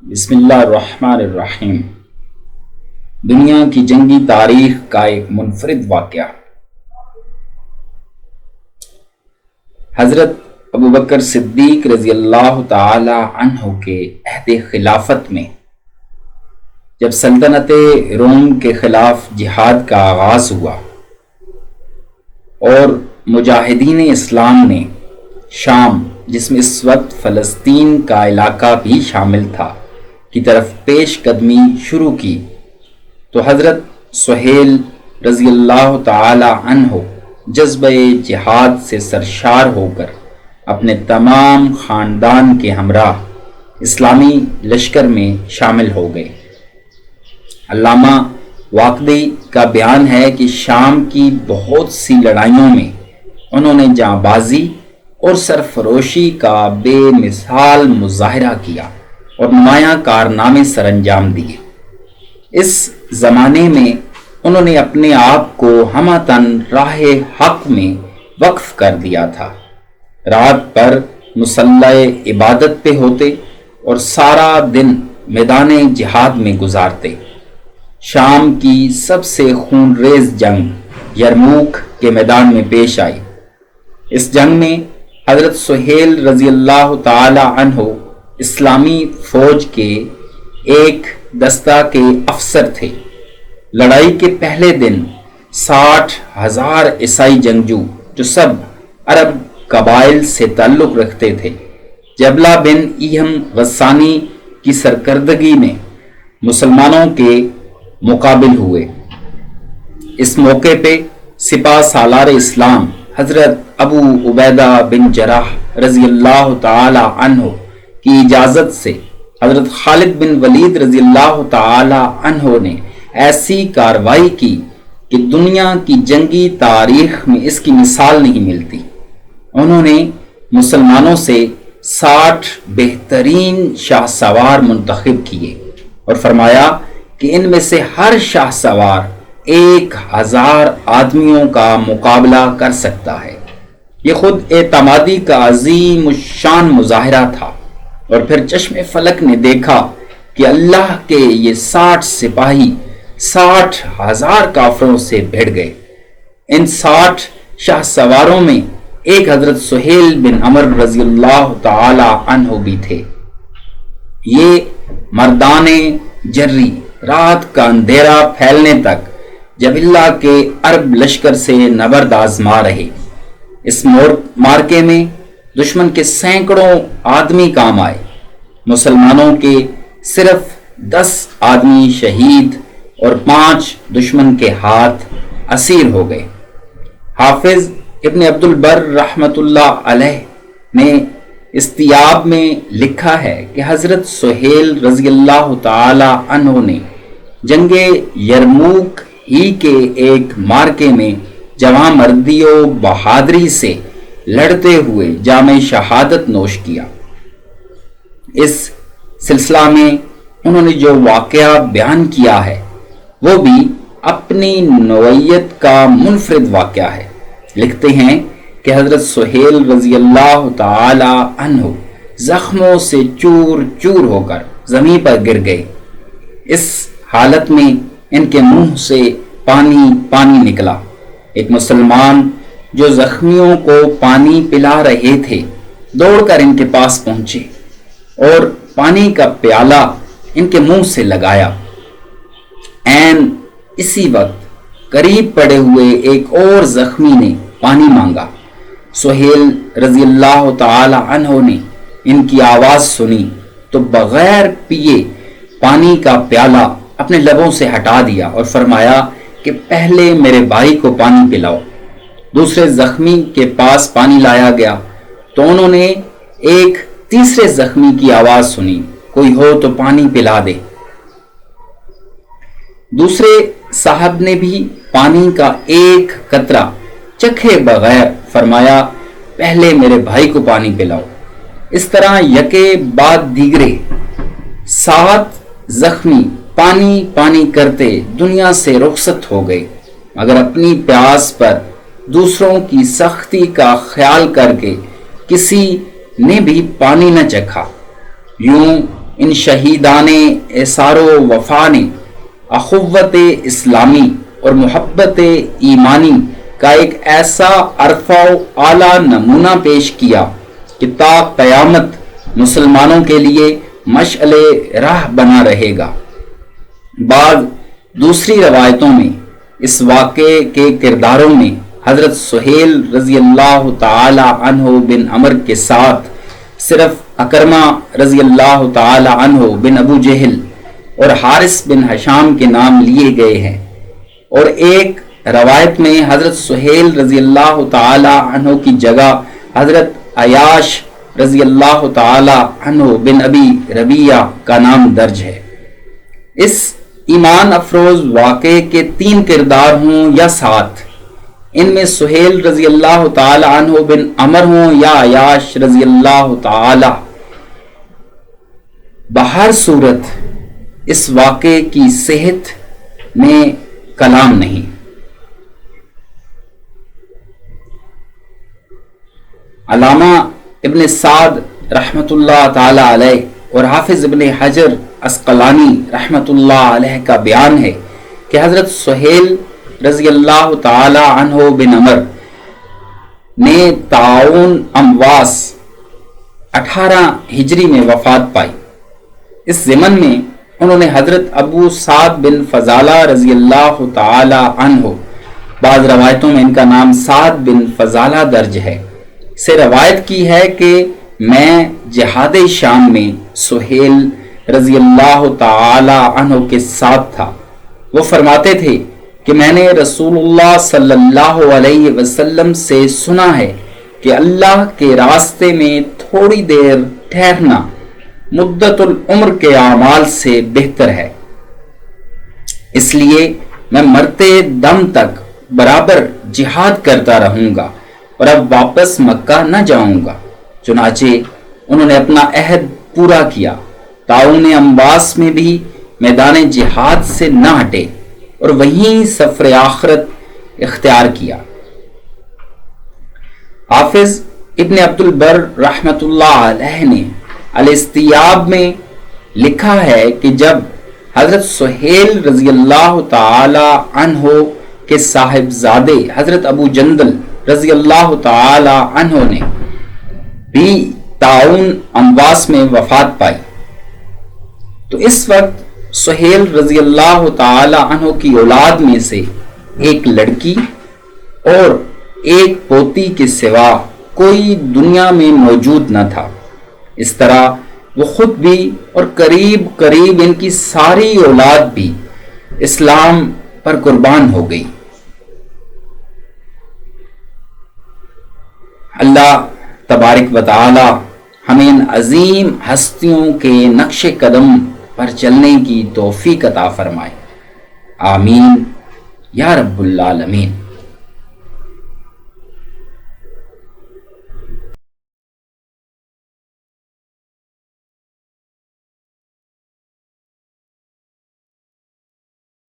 بسم اللہ الرحمن الرحیم۔ دنیا کی جنگی تاریخ کا ایک منفرد واقعہ۔ حضرت ابوبکر صدیق رضی اللہ تعالی عنہ کے عہد خلافت میں جب سلطنت روم کے خلاف جہاد کا آغاز ہوا اور مجاہدین اسلام نے شام، جس میں اس وقت فلسطین کا علاقہ بھی شامل تھا، کی طرف پیش قدمی شروع کی تو حضرت سہیل رضی اللہ تعالی عنہ جذبہ جہاد سے سرشار ہو کر اپنے تمام خاندان کے ہمراہ اسلامی لشکر میں شامل ہو گئے۔ علامہ واقدی کا بیان ہے کہ شام کی بہت سی لڑائیوں میں انہوں نے جانبازی اور سرفروشی کا بے مثال مظاہرہ کیا اور نمایاں کارنامے سر انجام دیے۔ اس زمانے میں انہوں نے اپنے آپ کو ہمتاً راہ حق میں وقف کر دیا تھا۔ رات پر مصلح عبادت پہ ہوتے اور سارا دن میدان جہاد میں گزارتے۔ شام کی سب سے خون ریز جنگ یرموک کے میدان میں پیش آئی۔ اس جنگ میں حضرت سہیل رضی اللہ تعالی عنہ اسلامی فوج کے ایک دستہ کے افسر تھے۔ لڑائی کے پہلے دن 60,000 عیسائی جنگجو جو سب عرب قبائل سے تعلق رکھتے تھے، جبلہ بن ایہم غسانی کی سرکردگی میں مسلمانوں کے مقابل ہوئے۔ اس موقع پہ سپہ سالار اسلام حضرت ابو عبیدہ بن جراح رضی اللہ تعالی عنہ کی اجازت سے حضرت خالد بن ولید رضی اللہ تعالی عنہ نے ایسی کاروائی کی کہ دنیا کی جنگی تاریخ میں اس کی مثال نہیں ملتی۔ انہوں نے مسلمانوں سے 60 بہترین شاہ سوار منتخب کیے اور فرمایا کہ ان میں سے ہر شاہ سوار 1000 آدمیوں کا مقابلہ کر سکتا ہے۔ یہ خود اعتمادی کا عظیم الشان مظاہرہ تھا۔ اور پھر چشم فلک نے دیکھا کہ اللہ کے یہ 60 سپاہی 60,000 کافروں سے بھڑ گئے۔ ان 60 شاہ سواروں میں ایک حضرت سہیل بن عمر رضی اللہ تعالی عنہ بھی تھے۔ یہ مردان جری رات کا اندھیرا پھیلنے تک جب اللہ کے عرب لشکر سے نبرد آزما رہے۔ اس مارکے میں دشمن کے سینکڑوں آدمی کام آئے۔ مسلمانوں کے صرف 10 آدمی شہید اور 5 دشمن کے ہاتھ اسیر ہو گئے۔ حافظ ابن عبد البر رحمۃ اللہ علیہ نے استیاب میں لکھا ہے کہ حضرت سہیل رضی اللہ تعالی عنہ نے جنگ یرموک ہی کے ایک مارکے میں جواں مردی و بہادری سے لڑتے ہوئے جام شہادت نوش کیا۔ اس سلسلہ میں انہوں نے جو واقعہ بیان کیا ہے وہ بھی اپنی نوعیت کا منفرد واقعہ ہے۔ لکھتے ہیں کہ حضرت سہیل رضی اللہ تعالی عنہ زخموں سے چور چور ہو کر زمین پر گر گئے۔ اس حالت میں ان کے منہ سے پانی پانی نکلا۔ ایک مسلمان جو زخمیوں کو پانی پلا رہے تھے دوڑ کر ان کے پاس پہنچے اور پانی کا پیالہ ان کے منہ سے لگایا۔ عین اسی وقت قریب پڑے ہوئے ایک اور زخمی نے پانی مانگا۔ سہیل رضی اللہ تعالی عنہ نے ان کی آواز سنی تو بغیر پیے پانی کا پیالہ اپنے لبوں سے ہٹا دیا اور فرمایا کہ پہلے میرے بھائی کو پانی پلاؤ۔ دوسرے زخمی کے پاس پانی لایا گیا تو انہوں نے ایک تیسرے زخمی کی آواز سنی، کوئی ہو تو پانی پلا دے۔ دوسرے صاحب نے بھی پانی کا ایک قطرہ چکھے بغیر فرمایا پہلے میرے بھائی کو پانی پلاؤ۔ اس طرح یکے بعد دیگرے 7 زخمی پانی پانی کرتے دنیا سے رخصت ہو گئے، مگر اپنی پیاس پر دوسروں کی سختی کا خیال کر کے کسی نے بھی پانی نہ چکھا۔ یوں ان شہیدان اثار و وفا نے اخوت اسلامی اور محبت ایمانی کا ایک ایسا عرفہ و اعلیٰ نمونہ پیش کیا کہ تا قیامت مسلمانوں کے لیے مشعل راہ بنا رہے گا۔ بعض دوسری روایتوں میں اس واقعے کے کرداروں میں حضرت سہیل رضی اللہ تعالی عنہ بن عمر کے ساتھ صرف اکرمہ رضی اللہ تعالی عنہ بن ابو جہل اور حارث بن ہشام کے نام لیے گئے ہیں، اور ایک روایت میں حضرت سہیل رضی اللہ تعالی عنہ کی جگہ حضرت عیاش رضی اللہ تعالی عنہ بن ابی ربیعہ کا نام درج ہے۔ اس ایمان افروز واقعے کے 3 کردار ہوں یا 7، ان میں سہیل رضی اللہ تعالی عنہ بن عمر ہوں یا عیاش رضی اللہ تعالی، بہر صورت اس واقعے کی صحت میں کلام نہیں۔ علامہ ابن سعد رحمۃ اللہ تعالی علیہ اور حافظ ابن حجر عسقلانی رحمۃ اللہ علیہ کا بیان ہے کہ حضرت سہیل رضی اللہ تعالی عنہ بن عمر نے طاعون امواس 18 ہجری میں وفات پائی۔ اس ضمن میں انہوں نے حضرت ابو سعد بن فضالہ رضی اللہ تعالی عنہ، بعض روایتوں میں ان کا نام سعد بن فضالہ درج ہے، سے روایت کی ہے کہ میں جہاد شام میں سہیل رضی اللہ تعالی عنہ کے ساتھ تھا۔ وہ فرماتے تھے کہ میں نے رسول اللہ صلی اللہ علیہ وسلم سے سنا ہے کہ اللہ کے راستے میں تھوڑی دیر ٹھہرنا مدت العمر کے اعمال سے بہتر ہے، اس لیے میں مرتے دم تک برابر جہاد کرتا رہوں گا اور اب واپس مکہ نہ جاؤں گا۔ چنانچہ انہوں نے اپنا عہد پورا کیا، طاعون امواس میں بھی میدان جہاد سے نہ ہٹے اور وہیں سفر آخرت اختیار کیا۔ حافظ ابن عبد البر رحمۃ اللہ علیہ نے الاستیاب میں لکھا ہے کہ جب حضرت سہیل رضی اللہ تعالی عنہ کے صاحبزادے حضرت ابو جندل رضی اللہ تعالی عنہ نے بھی طاعون امواس میں وفات پائی، تو اس وقت سہیل رضی اللہ تعالی عنہ کی اولاد میں سے ایک لڑکی اور ایک پوتی کے سوا کوئی دنیا میں موجود نہ تھا۔ اس طرح وہ خود بھی اور قریب قریب ان کی ساری اولاد بھی اسلام پر قربان ہو گئی۔ اللہ تبارک و تعالی ہمیں ان عظیم ہستیوں کے نقش قدم پر چلنے کی توفیق عطا فرمائے، آمین یا رب العالمین۔